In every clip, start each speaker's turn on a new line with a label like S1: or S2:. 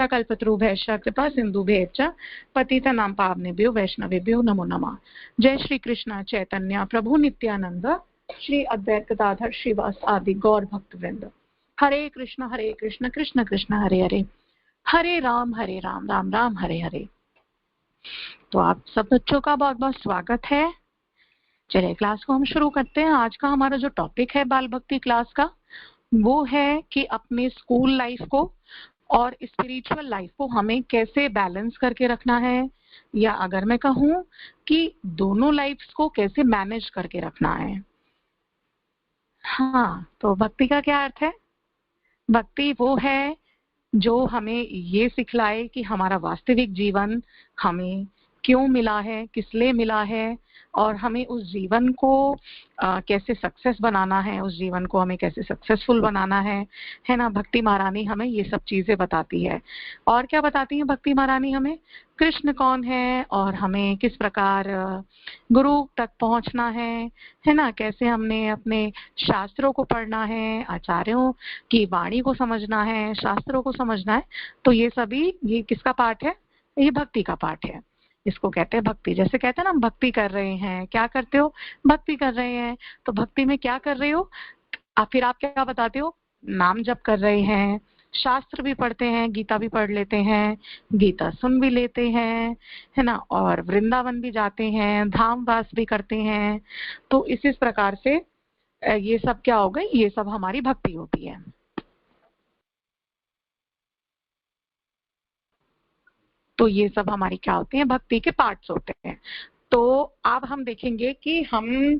S1: वांछा कल्पतरुभ्यश्च कृपा सिन्धुभ्यश्च पतितानां पावनेभ्यो वैष्णवेभ्यो नमो नमः। जय श्री कृष्ण चैतन्य प्रभु नित्यानंद श्री अद्वैत गदाधर श्रीवास आदि गौर भक्त वृंद। हरे कृष्ण कृष्ण कृष्ण हरे हरे, हरे राम राम राम हरे हरे। तो आप सब बच्चों का बहुत बहुत स्वागत है। चलिए क्लास को हम शुरू करते हैं। आज का हमारा जो टॉपिक है बाल भक्ति क्लास का, वो है कि अपने स्कूल लाइफ को और स्पिरिचुअल लाइफ को हमें कैसे बैलेंस करके रखना है, या अगर मैं कहूँ कि दोनों लाइफ्स को कैसे मैनेज करके रखना है। हाँ, तो भक्ति का क्या अर्थ है? भक्ति वो है जो हमें ये सिखलाए कि हमारा वास्तविक जीवन हमें क्यों मिला है, किस लिए मिला है, और हमें उस जीवन को कैसे सक्सेस बनाना है, उस जीवन को हमें कैसे सक्सेसफुल बनाना है ना। भक्ति महारानी हमें ये सब चीजें बताती है। और क्या बताती है भक्ति महारानी हमें? कृष्ण कौन है और हमें किस प्रकार गुरु तक पहुंचना है ना। कैसे हमने अपने शास्त्रों को पढ़ना है, आचार्यों की वाणी को समझना है, शास्त्रों को समझना है। तो ये सभी, ये किसका पाठ है? ये भक्ति का पाठ है। इसको कहते हैं भक्ति। जैसे कहते हैं ना, हम भक्ति कर रहे हैं। क्या करते हो? भक्ति कर रहे हैं। तो भक्ति में क्या कर रहे हो? फिर आप क्या बताते हो? नाम जप कर रहे हैं, शास्त्र भी पढ़ते हैं, गीता भी पढ़ लेते हैं, गीता सुन भी लेते हैं, है ना, और वृंदावन भी जाते हैं, धाम वास भी करते हैं। तो इसी प्रकार से ये सब क्या हो गई? ये सब हमारी भक्ति होती है। तो ये सब हमारी क्या होती है? भक्ति के पार्ट्स होते हैं। तो अब हम देखेंगे कि हम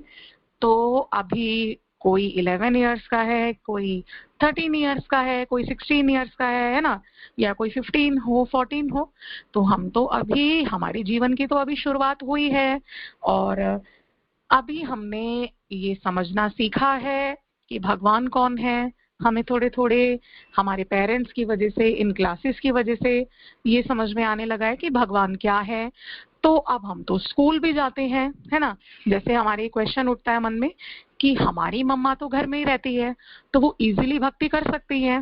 S1: तो अभी कोई 11 इयर्स का है, कोई 13 इयर्स का है, कोई 16 इयर्स का है ना, या कोई 15 हो, 14 हो। तो हम तो अभी, हमारे जीवन की तो अभी शुरुआत हुई है, और अभी हमने ये समझना सीखा है कि भगवान कौन है। हमें थोड़े थोड़े हमारे पेरेंट्स की वजह से, इन क्लासेस की वजह से ये समझ में आने लगा है कि भगवान क्या है। तो अब हम तो स्कूल भी जाते हैं, है ना। जैसे हमारे क्वेश्चन उठता है मन में कि हमारी मम्मा तो घर में ही रहती है, तो वो इजीली भक्ति कर सकती है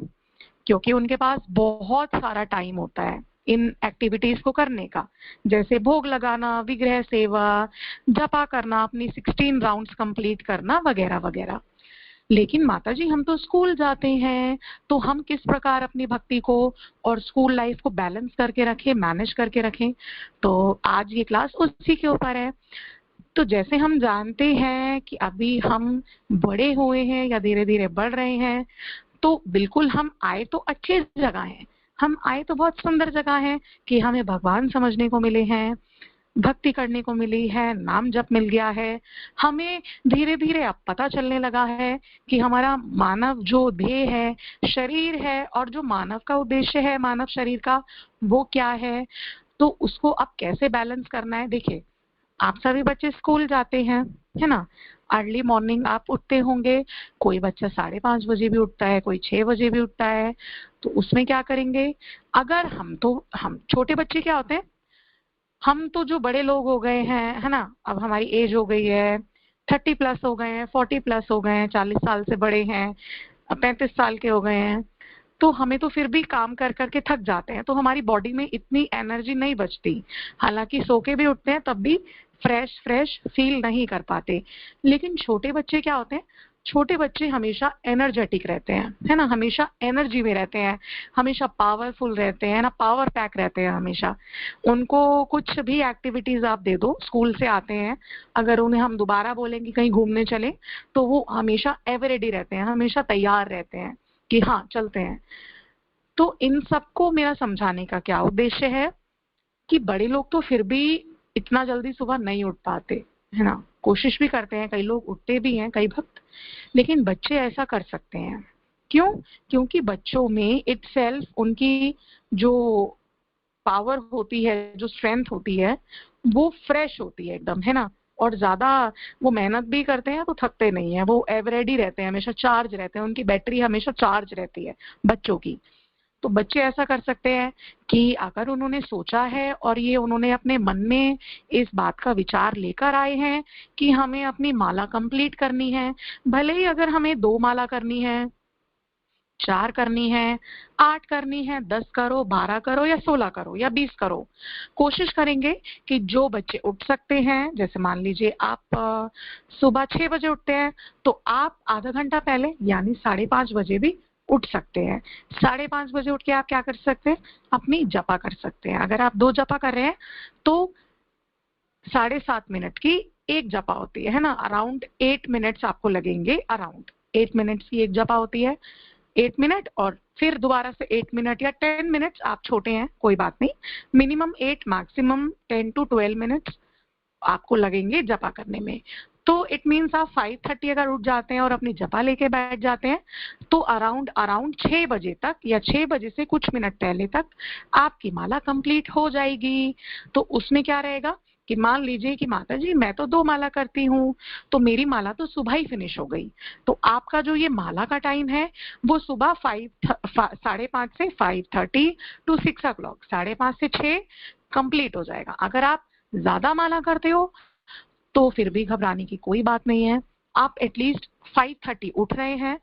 S1: क्योंकि उनके पास बहुत सारा टाइम होता है इन एक्टिविटीज को करने का। जैसे भोग लगाना, विग्रह सेवा, जपा करना, अपनी 16 राउंड्स कंप्लीट करना, वगैरह वगैरह। लेकिन माताजी, हम तो स्कूल जाते हैं, तो हम किस प्रकार अपनी भक्ति को और स्कूल लाइफ को बैलेंस करके रखें, मैनेज करके रखें? तो आज ये क्लास उसी के ऊपर है। तो जैसे हम जानते हैं कि अभी हम बड़े हुए हैं या धीरे धीरे बढ़ रहे हैं, तो बिल्कुल हम आए तो अच्छी जगह हैं, हम आए तो बहुत सुंदर जगह है कि हमें भगवान समझने को मिले हैं, भक्ति करने को मिली है, नाम जप मिल गया है। हमें धीरे धीरे अब पता चलने लगा है कि हमारा मानव जो ध्येय है, शरीर है, और जो मानव का उद्देश्य है मानव शरीर का, वो क्या है। तो उसको अब कैसे बैलेंस करना है? देखिए, आप सभी बच्चे स्कूल जाते हैं, है ना। अर्ली मॉर्निंग आप उठते होंगे। कोई बच्चा 5:30 बजे भी उठता है, कोई 6 बजे भी उठता है। तो उसमें क्या करेंगे? अगर हम छोटे बच्चे क्या होते हैं, हम तो जो बड़े लोग हो गए हैं, है ना, अब हमारी एज हो गई है, 30 प्लस हो गए हैं, 40 प्लस हो गए हैं, 40 साल से बड़े हैं, 35 साल के हो गए हैं। तो हमें तो फिर भी काम कर करके थक जाते हैं, तो हमारी बॉडी में इतनी एनर्जी नहीं बचती। हालांकि सो के भी उठते हैं तब भी फ्रेश फील नहीं कर पाते। लेकिन छोटे बच्चे क्या होते हैं? छोटे बच्चे हमेशा एनर्जेटिक रहते हैं, है ना, हमेशा एनर्जी में रहते हैं, हमेशा पावरफुल रहते हैं ना, पावर पैक रहते हैं हमेशा। उनको कुछ भी एक्टिविटीज आप दे दो, स्कूल से आते हैं, अगर उन्हें हम दोबारा बोलेंगे कहीं घूमने चले, तो वो हमेशा एवर रेडी रहते हैं, हमेशा तैयार रहते हैं कि हाँ चलते हैं। तो इन सबको मेरा समझाने का क्या उद्देश्य है कि बड़े लोग तो फिर भी इतना जल्दी सुबह नहीं उठ पाते, है ना। कोशिश भी करते हैं, कई लोग उठते भी हैं, कई भक्त, लेकिन बच्चे ऐसा कर सकते हैं। क्यों? क्योंकि बच्चों में इटसेल्फ उनकी जो पावर होती है, जो स्ट्रेंथ होती है, वो फ्रेश होती है एकदम, है ना। और ज्यादा वो मेहनत भी करते हैं तो थकते नहीं है, वो एवर रेडी रहते हैं, हमेशा चार्ज रहते हैं, उनकी बैटरी हमेशा चार्ज रहती है बच्चों की। तो बच्चे ऐसा कर सकते हैं कि अगर उन्होंने सोचा है और ये उन्होंने अपने मन में इस बात का विचार लेकर आए हैं कि हमें अपनी माला कंप्लीट करनी है, भले ही अगर हमें 2 माला करनी है, 4 करनी है, 8 करनी है, 10 करो, 12 करो या 16 करो या 20 करो। कोशिश करेंगे कि जो बच्चे उठ सकते हैं, जैसे मान लीजिए आप सुबह 6 बजे उठते हैं, तो आप आधा घंटा पहले यानी 5:30 बजे भी उठ सकते हैं। 5:30 बजे उठ के आप क्या कर सकते हैं, अपनी जपा कर सकते हैं। अगर आप 2 जपा कर रहे हैं तो 7.5 मिनट की एक जपा होती है ना, अराउंड 8 मिनट्स आपको लगेंगे। अराउंड 8 मिनट्स की एक जपा होती है, 8 मिनट और फिर दोबारा से 8 मिनट या 10 मिनट्स, आप छोटे हैं कोई बात नहीं, मिनिमम 8 मैक्सिमम 10 to 12 मिनट्स आपको लगेंगे जपा करने में। तो इट मीन्स आप 5:30 अगर उठ जाते हैं और अपनी जपा लेके बैठ जाते हैं तो अराउंड 6 बजे तक या 6 बजे से कुछ मिनट पहले तक आपकी माला कंप्लीट हो जाएगी। तो उसमें क्या रहेगा कि मान लीजिए कि माता जी मैं तो 2 माला करती हूँ, तो मेरी माला तो सुबह ही फिनिश हो गई। तो आपका जो ये माला का टाइम है वो सुबह 5:30 से 5:30 to 6 o'clock, 5:30 से 6 कंप्लीट हो जाएगा। अगर आप ज्यादा माला करते हो तो फिर भी घबराने की कोई बात नहीं है। आप एटलीस्ट 5:30 उठ रहे हैं,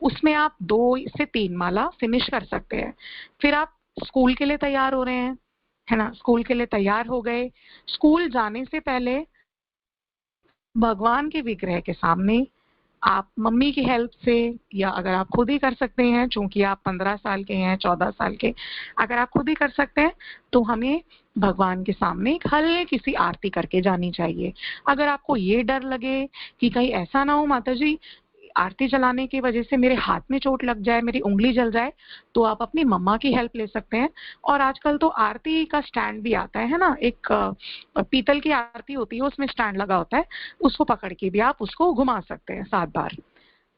S1: उसमें आप 2 से 3 माला फिनिश कर सकते हैं। फिर आप स्कूल के लिए तैयार हो रहे हैं, है ना, स्कूल के लिए तैयार हो गए। स्कूल जाने से पहले भगवान के विग्रह के सामने आप मम्मी की हेल्प से या अगर आप खुद ही कर सकते हैं, चूंकि आप 15 साल के हैं, 14 साल के, अगर आप खुद ही कर सकते हैं तो हमें भगवान के सामने एक हल्की सी आरती करके जानी चाहिए। अगर आपको ये डर लगे कि कहीं ऐसा ना हो माता जी आरती चलाने की वजह से मेरे हाथ में चोट लग जाए, मेरी उंगली जल जाए, तो आप अपनी मम्मा की हेल्प ले सकते हैं। और आजकल तो आरती का स्टैंड भी आता है ना, एक पीतल की आरती होती है, उसमें स्टैंड लगा होता है, उसको पकड़ के भी आप उसको घुमा सकते हैं 7 बार।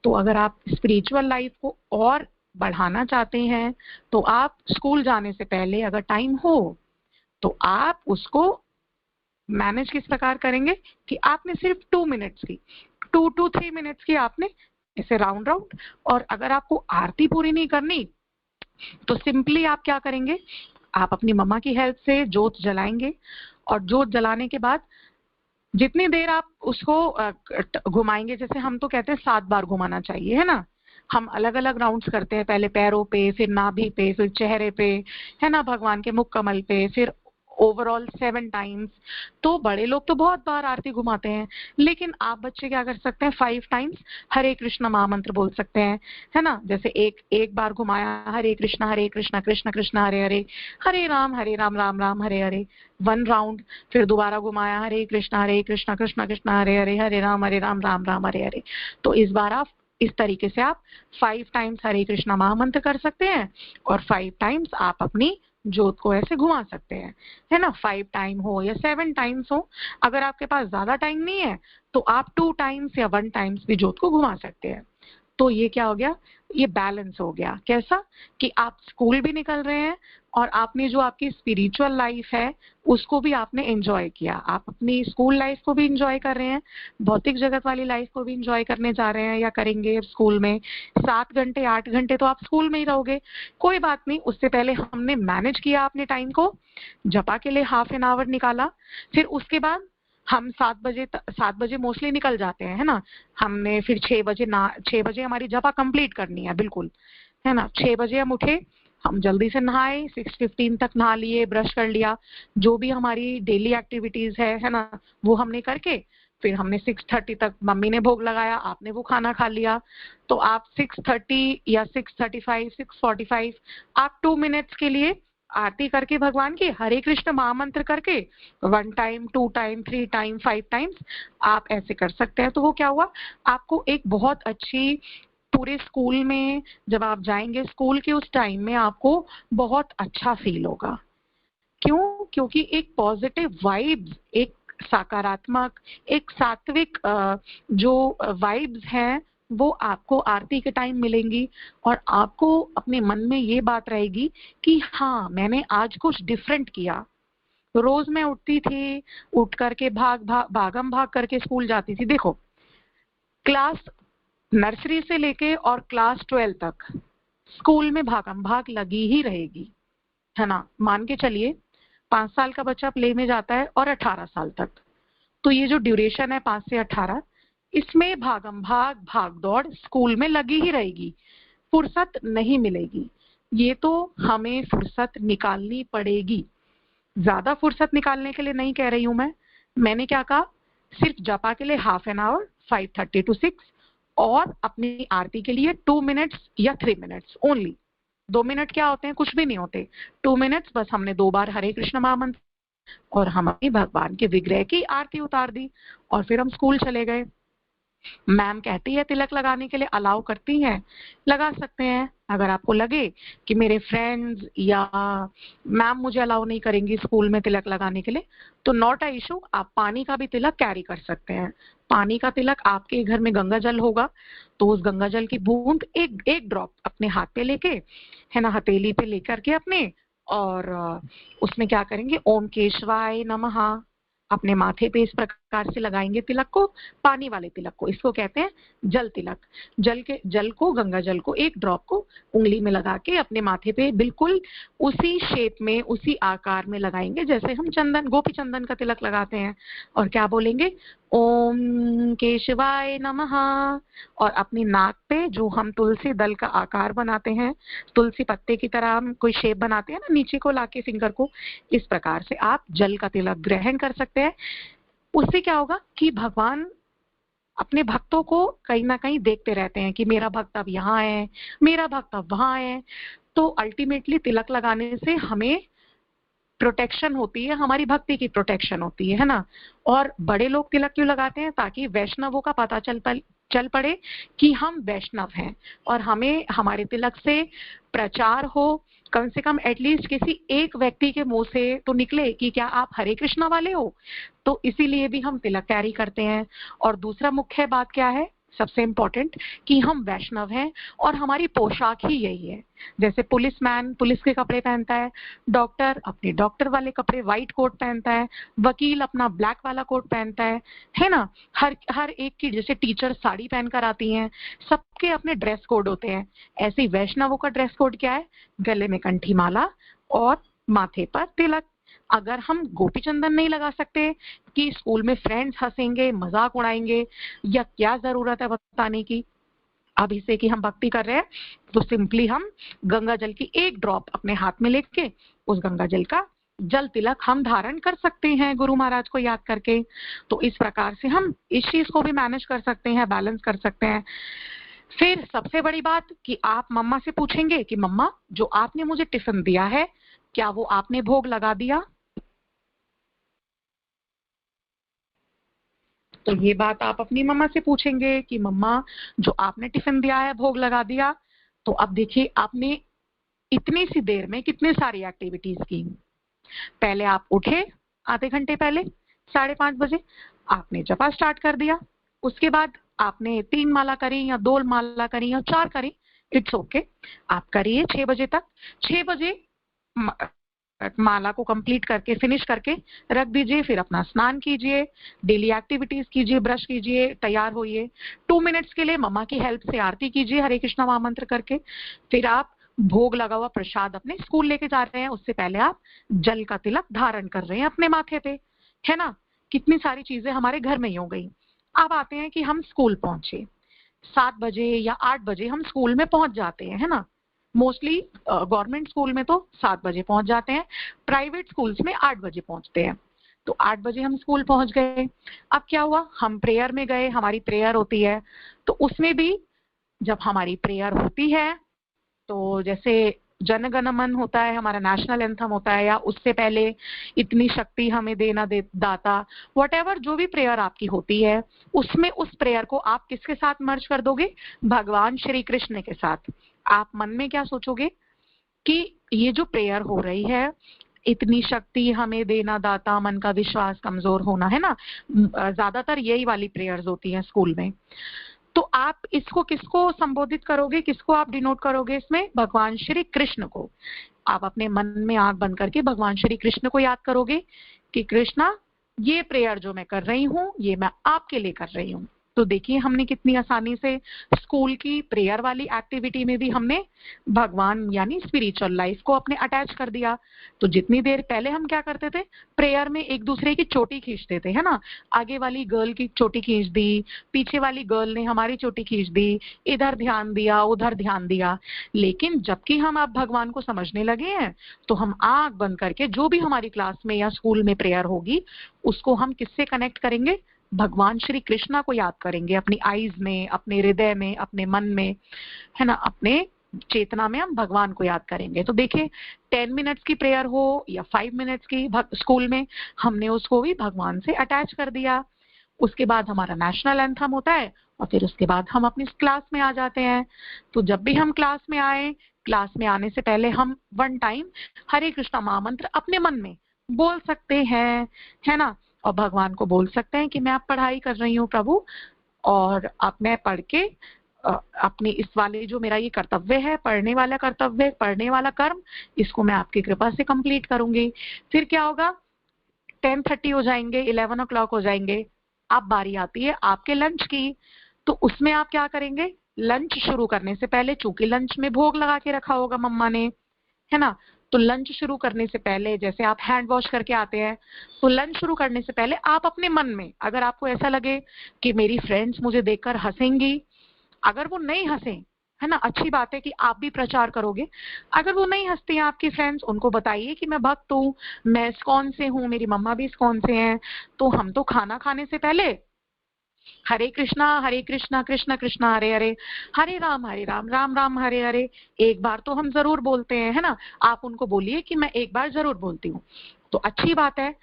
S1: तो अगर आप स्पिरिचुअल लाइफ को और बढ़ाना चाहते हैं तो आप स्कूल जाने से पहले अगर टाइम हो तो आप उसको मैनेज किस प्रकार करेंगे कि आपने सिर्फ 2 मिनट्स की 2 to 3 मिनट्स की आपने ऐसे राउंड राउंड, और अगर आपको आरती पूरी नहीं करनी तो सिंपली आप क्या करेंगे, आप अपनी मम्मा की हेल्प से जोत जलाएंगे और जोत जलाने के बाद जितनी देर आप उसको घुमाएंगे, जैसे हम तो कहते हैं 7 बार घुमाना चाहिए, है ना, हम अलग अलग राउंड्स करते हैं, पहले पैरों पे, फिर नाभि पे, फिर चेहरे पे, है ना, भगवान के मुख कमल पे, फिर ओवरऑल 7 टाइम्स। तो बड़े लोग तो बहुत बार आरती घुमाते हैं, लेकिन आप बच्चे क्या कर सकते हैं, 5 टाइम्स हरे कृष्ण महामंत्र बोल सकते हैं, है ना। जैसे एक बार घुमाया हरे कृष्ण कृष्ण कृष्ण हरे हरे, हरे राम राम राम हरे हरे, 1 राउंड। फिर दोबारा घुमाया हरे कृष्ण कृष्ण कृष्ण हरे हरे, हरे राम राम राम हरे हरे। तो इस बार आप इस तरीके से आप 5 टाइम्स हरे कृष्णा महामंत्र कर सकते हैं और 5 टाइम्स आप अपनी जोत को ऐसे घुमा सकते हैं, है ना। 5 टाइम हो या 7 टाइम्स हो, अगर आपके पास ज्यादा टाइम नहीं है तो आप 2 टाइम्स या 1 टाइम्स भी जोत को घुमा सकते हैं। तो ये क्या हो गया, ये बैलेंस हो गया। कैसा कि आप स्कूल भी निकल रहे हैं और आपने जो आपकी स्पिरिचुअल लाइफ है उसको भी आपने एंजॉय किया, आप अपनी स्कूल लाइफ को भी एंजॉय कर रहे हैं, भौतिक जगत वाली लाइफ को भी एंजॉय करने जा रहे हैं या करेंगे स्कूल में। 7 घंटे 8 घंटे तो आप स्कूल में ही रहोगे, कोई बात नहीं, उससे पहले हमने मैनेज किया अपने टाइम को, जपा के लिए हाफ एन आवर निकाला, फिर उसके बाद हम 7 बजे मोस्टली निकल जाते हैं, है ना। हमने फिर 6 बजे हमारी जपा कंप्लीट करनी है, बिल्कुल, है ना। 6 बजे हम उठे, हम जल्दी से नहाए, 6:15 तक नहा लिए, ब्रश कर लिया, जो भी हमारी डेली एक्टिविटीज है ना, वो हमने करके फिर हमने 6:30 तक, मम्मी ने भोग लगाया, आपने वो खाना खा लिया, तो आप 6:30 या 6:35 6:45 आप 2 मिनट्स के लिए आरती करके भगवान की हरे कृष्ण महामंत्र करके 1 टाइम 2 टाइम 3 टाइम 5 टाइम्स आप ऐसे कर सकते हैं। तो वो क्या हुआ, आपको एक बहुत अच्छी, पूरे स्कूल में जब आप जाएंगे स्कूल के उस टाइम में आपको बहुत अच्छा फील होगा। क्यों, क्योंकि एक पॉजिटिव वाइब्स, एक सकारात्मक, एक सात्विक जो वाइब्स हैं वो आपको आरती के टाइम मिलेंगी और आपको अपने मन में ये बात रहेगी कि हाँ मैंने आज कुछ डिफरेंट किया। रोज मैं उठती थी, उठ करके भागम भाग करके स्कूल जाती थी। देखो, क्लास नर्सरी से लेके और क्लास 12 तक स्कूल में भागम भाग लगी ही रहेगी, है ना। मान के चलिए 5 साल का बच्चा प्ले में जाता है और 18 साल तक, तो ये जो ड्यूरेशन है 5 से 18, इसमें भागम भाग भाग दौड़ स्कूल में लगी ही रहेगी, फुर्सत नहीं मिलेगी, ये तो हमें फुर्सत निकालनी पड़ेगी। ज्यादा फुर्सत निकालने के लिए नहीं कह रही हूं मैंने क्या कहा, सिर्फ जपा के लिए हाफ एन आवर 5:30 to 6 और अपनी आरती के लिए 2 मिनट्स या 3 मिनट्स ओनली। 2 मिनट क्या होते हैं, कुछ भी नहीं होते। 2 मिनट्स बस हमने 2 बार हरे कृष्ण महामंत्र और हमारी भगवान के विग्रह की आरती उतार दी और फिर हम स्कूल चले गए। मैम कहती है तिलक लगाने के लिए, अलाउ करती हैं, लगा सकते हैं। अगर आपको लगे कि मेरे फ्रेंड्स या मैम मुझे अलाउ नहीं करेंगी स्कूल में तिलक लगाने के लिए, तो नॉट अ इशू, आप पानी का भी तिलक कैरी कर सकते हैं। पानी का तिलक, आपके घर में गंगा जल होगा तो उस गंगा जल की बूंद एक ड्रॉप अपने हाथ पे लेके, है ना, हथेली पे लेकर के अपने, और उसमें क्या करेंगे, ओम केशवाय नमः अपने माथे पे इस प्रकार से लगाएंगे तिलक को, पानी वाले तिलक को। इसको कहते हैं जल तिलक। जल को, गंगा जल को एक ड्रॉप को उंगली में लगा के अपने माथे पे बिल्कुल उसी शेप में, उसी आकार में लगाएंगे जैसे हम चंदन, गोपी चंदन का तिलक लगाते हैं। और क्या बोलेंगे, ओम केशवाय नमः। और अपनी नाक पे जो हम तुलसी दल का आकार बनाते हैं, तुलसी पत्ते की तरह हम कोई शेप बनाते हैं ना, नीचे को लाके फिंगर को, इस प्रकार से आप जल का तिलक ग्रहण कर सकते हैं। उससे क्या होगा कि भगवान अपने भक्तों को कहीं ना कहीं देखते रहते हैं कि मेरा भक्त अब यहाँ है, मेरा भक्त अब वहां है। तो अल्टीमेटली तिलक लगाने से हमें प्रोटेक्शन होती है, हमारी भक्ति की प्रोटेक्शन होती है ना। और बड़े लोग तिलक क्यों लगाते हैं, ताकि वैष्णवों का पता चल पड़े कि हम वैष्णव हैं और हमें हमारे तिलक से प्रचार हो, कम से कम एटलीस्ट किसी एक व्यक्ति के मुंह से तो निकले कि क्या आप हरे कृष्णा वाले हो। तो इसीलिए भी हम तिलक कैरी करते हैं। और दूसरा मुख्य बात क्या है, सबसे इंपॉर्टेंट, कि हम वैष्णव हैं और हमारी पोशाक ही यही है। जैसे पुलिसमैन पुलिस के कपड़े पहनता है, डॉक्टर अपने डॉक्टर वाले कपड़े व्हाइट कोट पहनता है, वकील अपना ब्लैक वाला कोट पहनता है ना। हर एक की, जैसे टीचर साड़ी पहनकर आती हैं, सबके अपने ड्रेस कोड होते हैं। ऐसे ही वैष्णवों का ड्रेस कोड क्या है, गले में कंठी माला और माथे पर तिलक। अगर हम गोपी चंदन नहीं लगा सकते कि स्कूल में फ्रेंड्स हंसेंगे, मजाक उड़ाएंगे, या क्या जरूरत है बताने की अभी से कि हम भक्ति कर रहे हैं, तो सिंपली हम गंगा जल की एक ड्रॉप अपने हाथ में लेके उस गंगा जल का जल तिलक हम धारण कर सकते हैं गुरु महाराज को याद करके। तो इस प्रकार से हम इस चीज को भी मैनेज कर सकते हैं, बैलेंस कर सकते हैं। फिर सबसे बड़ी बात कि आप मम्मा से पूछेंगे कि मम्मा जो आपने मुझे टिफिन दिया है, क्या वो आपने भोग लगा दिया। तो ये बात आप अपनी मम्मा से पूछेंगे कि मम्मा जो आपने टिफिन दिया है भोग लगा दिया। तो अब देखिए, आपने इतनी सी देर में कितनी सारी एक्टिविटीज की। पहले आप उठे, आधे घंटे पहले 5:30 बजे आपने जपा स्टार्ट कर दिया। उसके बाद आपने 3 माला करी या 2 माला करी या 4 करी, इट्स ओके, आप करिए 6 बजे तक। 6 बजे माला को कंप्लीट करके, फिनिश करके रख दीजिए। फिर अपना स्नान कीजिए, डेली एक्टिविटीज कीजिए, ब्रश कीजिए, तैयार होइए। 2 मिनट्स के लिए मम्मा की हेल्प से आरती कीजिए हरे कृष्णा महामंत्र करके। फिर आप भोग लगा हुआ प्रसाद अपने स्कूल लेके जा रहे हैं, उससे पहले आप जल का तिलक धारण कर रहे हैं अपने माथे पे, है ना। कितनी सारी चीजें हमारे घर में ही हो गई। अब आते हैं कि हम स्कूल पहुंचे, 7 बजे या 8 बजे हम स्कूल में पहुंच जाते हैं, है ना। मोस्टली गवर्नमेंट स्कूल में तो 7 बजे पहुंच जाते हैं, प्राइवेट स्कूल्स में 8 बजे पहुंचते हैं। तो 8 बजे हम स्कूल पहुंच गए। अब क्या हुआ, हम प्रेयर में गए, हमारी प्रेयर होती है। तो उसमें भी जब हमारी प्रेयर होती है, तो जैसे जन गण मन होता है, हमारा नेशनल एंथम होता है, या उससे पहले इतनी शक्ति हमें देना दाता, व्हाटएवर जो भी प्रेयर आपकी होती है, उसमें उस प्रेयर को आप किसके साथ मर्ज कर दोगे, भगवान श्री कृष्ण के साथ। आप मन में क्या सोचोगे कि ये जो प्रेयर हो रही है, इतनी शक्ति हमें देना दाता, मन का विश्वास कमजोर होना, है ना, ज्यादातर यही वाली प्रेयर्स होती हैं स्कूल में। तो आप इसको किसको संबोधित करोगे, किसको आप डिनोट करोगे इसमें, भगवान श्री कृष्ण को। आप अपने मन में आंख बंद करके भगवान श्री कृष्ण को याद करोगे कि कृष्णा, ये प्रेयर जो मैं कर रही हूँ, ये मैं आपके लिए कर रही हूँ। तो देखिए हमने कितनी आसानी से स्कूल की प्रेयर वाली एक्टिविटी में भी हमने भगवान यानी स्पिरिचुअल लाइफ को अपने अटैच कर दिया। तो जितनी देर पहले हम क्या करते थे, प्रेयर में एक दूसरे की चोटी खींचते थे, है ना, आगे वाली गर्ल की चोटी खींच दी, पीछे वाली गर्ल ने हमारी चोटी खींच दी, इधर ध्यान दिया उधर ध्यान दिया। लेकिन जबकि हम अब भगवान को समझने लगे हैं तो हम आंख बंद करके जो भी हमारी क्लास में या स्कूल में प्रेयर होगी उसको हम किससे कनेक्ट करेंगे, भगवान श्री कृष्णा को याद करेंगे, अपनी आईज में, अपने हृदय में, अपने मन में, है ना, अपने चेतना में हम भगवान को याद करेंगे। तो देखिए 10 मिनट्स की प्रेयर हो या 5 मिनट्स की स्कूल में, हमने उसको भी भगवान से अटैच कर दिया। उसके बाद हमारा नेशनल एंथम होता है और फिर उसके बाद हम अपनी क्लास में आ जाते हैं। तो जब भी हम क्लास में आए, क्लास में आने से पहले हम 1 टाइम हरे कृष्णा महामंत्र अपने मन में बोल सकते हैं, है ना, और भगवान को बोल सकते हैं कि मैं अब पढ़ाई कर रही हूँ प्रभु, और अब मैं पढ़ के अपने इस वाले जो मेरा ये कर्तव्य है, पढ़ने वाला कर्तव्य, पढ़ने वाला कर्म, इसको मैं आपकी कृपा से कंप्लीट करूंगी। फिर क्या होगा, 10:30 हो जाएंगे, 11 o'clock हो जाएंगे, अब बारी आती है आपके लंच की। तो उसमें आप क्या करेंगे, लंच शुरू करने से पहले, चूंकि लंच में भोग लगा के रखा होगा मम्मा ने, है ना, तो लंच शुरू करने से पहले जैसे आप हैंड वॉश करके आते हैं, तो लंच शुरू करने से पहले आप अपने मन में, अगर आपको ऐसा लगे कि मेरी फ्रेंड्स मुझे देखकर हंसेंगी, अगर वो नहीं हंसे, है ना, अच्छी बात है कि आप भी प्रचार करोगे। अगर वो नहीं हंसती हैं आपकी फ्रेंड्स, उनको बताइए कि मैं भक्त हूँ, मैं इस्कॉन से हूँ, मेरी मम्मा भी इस्कॉन से हैं, तो हम तो खाना खाने से पहले हरे कृष्णा कृष्ण कृष्ण हरे हरे, हरे राम राम राम हरे हरे एक बार तो हम जरूर बोलते हैं, है ना। आप उनको बोलिए कि मैं एक बार जरूर बोलती हूँ। तो अच्छी बात है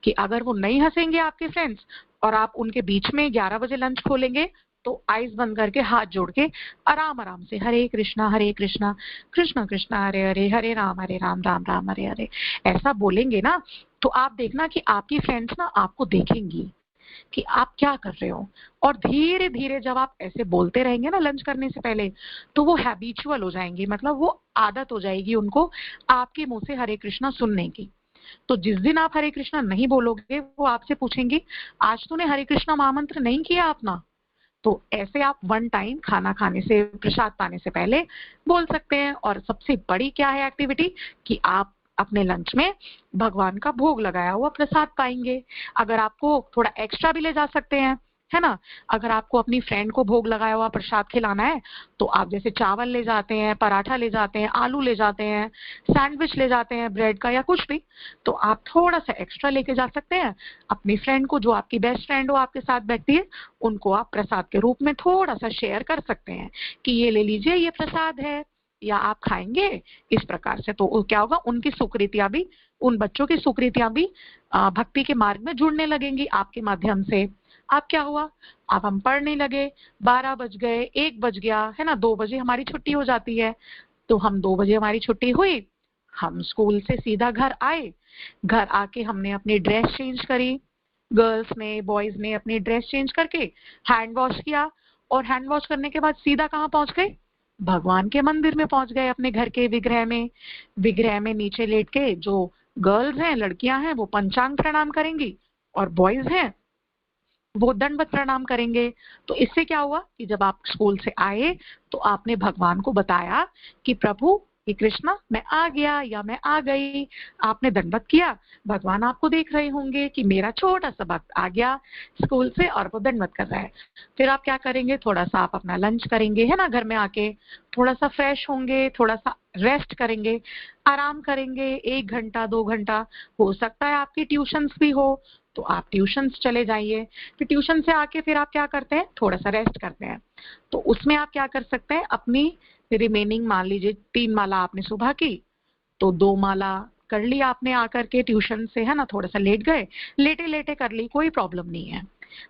S1: कि अगर वो नहीं हंसेंगे आपके फ्रेंड्स और आप उनके बीच में 11 बजे लंच खोलेंगे, तो आइज बंद करके हाथ जोड़ के आराम आराम से हरे कृष्णा कृष्ण कृष्ण हरे हरे, हरे राम राम राम हरे हरे, ऐसा बोलेंगे ना, तो आप देखना कि आपकी फ्रेंड्स ना आपको देखेंगी कि आप क्या कर रहे हो। और धीरे धीरे जब आप ऐसे बोलते रहेंगे ना लंच करने से पहले, तो वो हैबिचुअल हो जाएंगी, मतलब वो आदत हो जाएगी उनको आपके मुंह से हरे कृष्णा सुनने की। तो जिस दिन आप हरे कृष्णा नहीं बोलोगे, वो आपसे पूछेंगी आज तूने हरे कृष्णा महामंत्र नहीं किया अपना। तो ऐसे आप 1 टाइम खाना खाने से, प्रसाद पाने से पहले बोल सकते हैं। और सबसे बड़ी क्या है एक्टिविटी, कि आप अपने लंच में भगवान का भोग लगाया हुआ प्रसाद पाएंगे। अगर आपको थोड़ा एक्स्ट्रा भी ले जा सकते हैं, है ना, अगर आपको अपनी फ्रेंड को भोग लगाया हुआ प्रसाद खिलाना है, तो आप जैसे चावल ले जाते हैं, पराठा ले जाते हैं, आलू ले जाते हैं, सैंडविच ले जाते हैं ब्रेड का या कुछ भी, तो आप थोड़ा सा एक्स्ट्रा लेके जा सकते हैं। अपनी फ्रेंड को, जो आपकी बेस्ट फ्रेंड हो आपके साथ बैठती है, उनको आप प्रसाद के रूप में थोड़ा सा शेयर कर सकते हैं कि ये ले लीजिए, ये प्रसाद है, या आप खाएंगे इस प्रकार से। तो क्या होगा, उनकी सुकृतियां भी, उन बच्चों की सुकृतियां भी भक्ति के मार्ग में जुड़ने लगेंगी आपके माध्यम से। अब क्या हुआ, अब हम पढ़ने लगे, 12 बज गए, 1 बज गया, है ना, 2 बजे हमारी छुट्टी हो जाती है। तो हम 2 बजे हमारी छुट्टी हुई, हम स्कूल से सीधा घर आए। घर आके हमने अपनी ड्रेस चेंज करी, गर्ल्स ने बॉयज ने अपनी ड्रेस चेंज करके हैंड वॉश किया, और हैंड वॉश करने के बाद सीधा कहाँ पहुंच गए, भगवान के मंदिर में पहुंच गए, अपने घर के विग्रह में। विग्रह में नीचे लेट के जो गर्ल्स हैं, लड़कियां हैं, वो पंचांग प्रणाम करेंगी, और बॉयज हैं वो दंडवत प्रणाम करेंगे। तो इससे क्या हुआ कि जब आप स्कूल से आए तो आपने भगवान को बताया कि प्रभु कि कृष्णा मैं आ गया या मैं आ गई, आपने दंडवत किया। भगवान आपको देख रहे होंगे कि मेरा छोटा सा भक्त आ गया स्कूल से और वो दंडवत कर रहा है। फिर आप क्या करेंगे, थोड़ा सा आप अपना लंच करेंगे, है ना, घर में आके थोड़ा सा फ्रेश होंगे, थोड़ा सा रेस्ट करेंगे, आराम करेंगे, 1 घंटा 2 घंटा, हो सकता है आपकी ट्यूशंस भी हो तो आप ट्यूशंस चले जाइए। फिर ट्यूशन से आके फिर आप क्या करते हैं, थोड़ा सा रेस्ट करते हैं। तो उसमें आप क्या कर सकते हैं, अपनी रिमेनिंग, मान लीजिए 3 माला आपने सुबह की, तो 2 माला कर ली आपने आकर के ट्यूशन से, है ना, थोड़ा सा लेट गए, लेटे लेटे कर ली, कोई प्रॉब्लम नहीं है।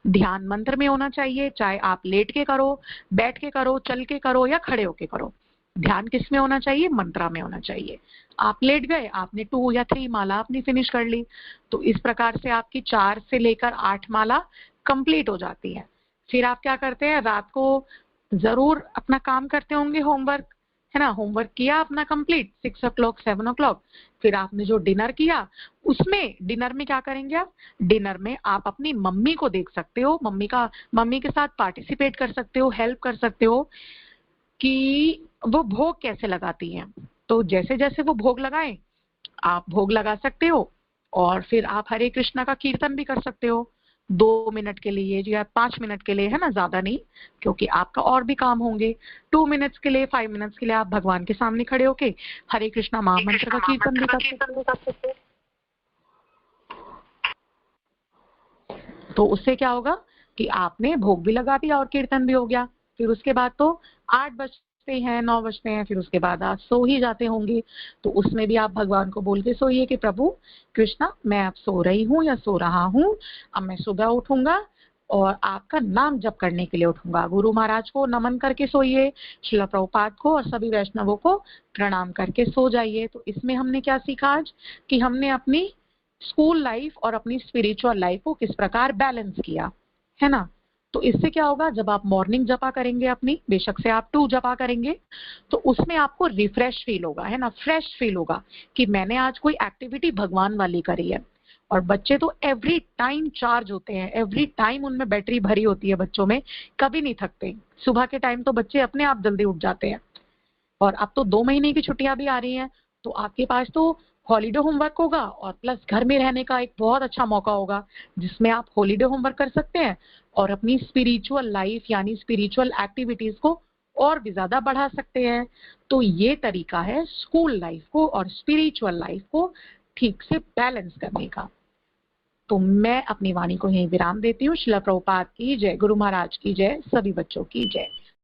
S1: ध्यान मंत्र में होना चाहिए, चाहे आप लेट के करो, बैठ के करो, चल के करो या खड़े होके करो। ध्यान किस में होना चाहिए, मंत्रा में होना चाहिए। आप लेट गए, आपने 2 या 3 माला अपनी फिनिश कर ली। तो इस प्रकार से आपकी 4 से लेकर 8 माला कंप्लीट हो जाती है। फिर आप क्या करते हैं, रात को जरूर अपना काम करते होंगे, होमवर्क, है ना, होमवर्क किया अपना कंप्लीट 6 o'clock 7 o'clock, फिर आपने जो डिनर किया, उसमें डिनर में क्या करेंगे आप, डिनर में आप अपनी मम्मी को देख सकते हो, मम्मी के साथ पार्टिसिपेट कर सकते हो, हेल्प कर सकते हो कि वो भोग कैसे लगाती हैं। तो जैसे जैसे वो भोग लगाएं आप भोग लगा सकते हो, और फिर आप हरे कृष्णा का कीर्तन भी कर सकते हो 2 मिनट के लिए या 5 मिनट के लिए, है ना, ज्यादा नहीं, क्योंकि आपका और भी काम होंगे। 2 मिनट्स के लिए 5 मिनट्स के लिए आप भगवान के सामने खड़े होके हरे कृष्णा महामंत्र का कीर्तन भी कर सकते हो। तो उससे क्या होगा कि आपने भोग भी लगा दिया और कीर्तन भी हो गया। फिर उसके बाद तो 8 बजते हैं 9 बजते हैं, फिर उसके बाद आप सो ही जाते होंगे। तो उसमें भी आप भगवान को बोल के सोइए कि प्रभु कृष्णा, मैं अब सो रही हूँ या सो रहा हूँ, अब मैं सुबह उठूंगा और आपका नाम जप करने के लिए उठूंगा। गुरु महाराज को नमन करके सोइए, श्रील प्रभुपाद को और सभी वैष्णवों को प्रणाम करके सो जाइए। तो इसमें हमने क्या सीखा आज कि हमने अपनी स्कूल लाइफ और अपनी स्पिरिचुअल लाइफ को किस प्रकार बैलेंस किया, है ना। तो इससे क्या होगा, जब आप मॉर्निंग जपा करेंगे अपनी, बेशक से आप 2 जपा करेंगे, तो उसमें आपको रिफ्रेश फील होगा, है ना, फ्रेश फील होगा कि मैंने आज कोई एक्टिविटी भगवान वाली करी है। और बच्चे तो एवरी टाइम चार्ज होते हैं, एवरी टाइम उनमें बैटरी भरी होती है बच्चों में, कभी नहीं थकते। सुबह के टाइम तो बच्चे अपने आप जल्दी उठ जाते हैं। और अब तो 2 महीने की छुट्टियां भी आ रही हैं, तो आपके पास तो हॉलीडे होमवर्क होगा और प्लस घर में रहने का एक बहुत अच्छा मौका होगा, जिसमें आप हॉलीडे होमवर्क कर सकते हैं और अपनी स्पिरिचुअल लाइफ यानी स्पिरिचुअल एक्टिविटीज को और भी ज्यादा बढ़ा सकते हैं। तो ये तरीका है स्कूल लाइफ को और स्पिरिचुअल लाइफ को ठीक से बैलेंस करने का। तो मैं अपनी वाणी को यहीं विराम देती हूँ। श्रील प्रभुपाद की जय, गुरु महाराज की जय, सभी बच्चों की जय।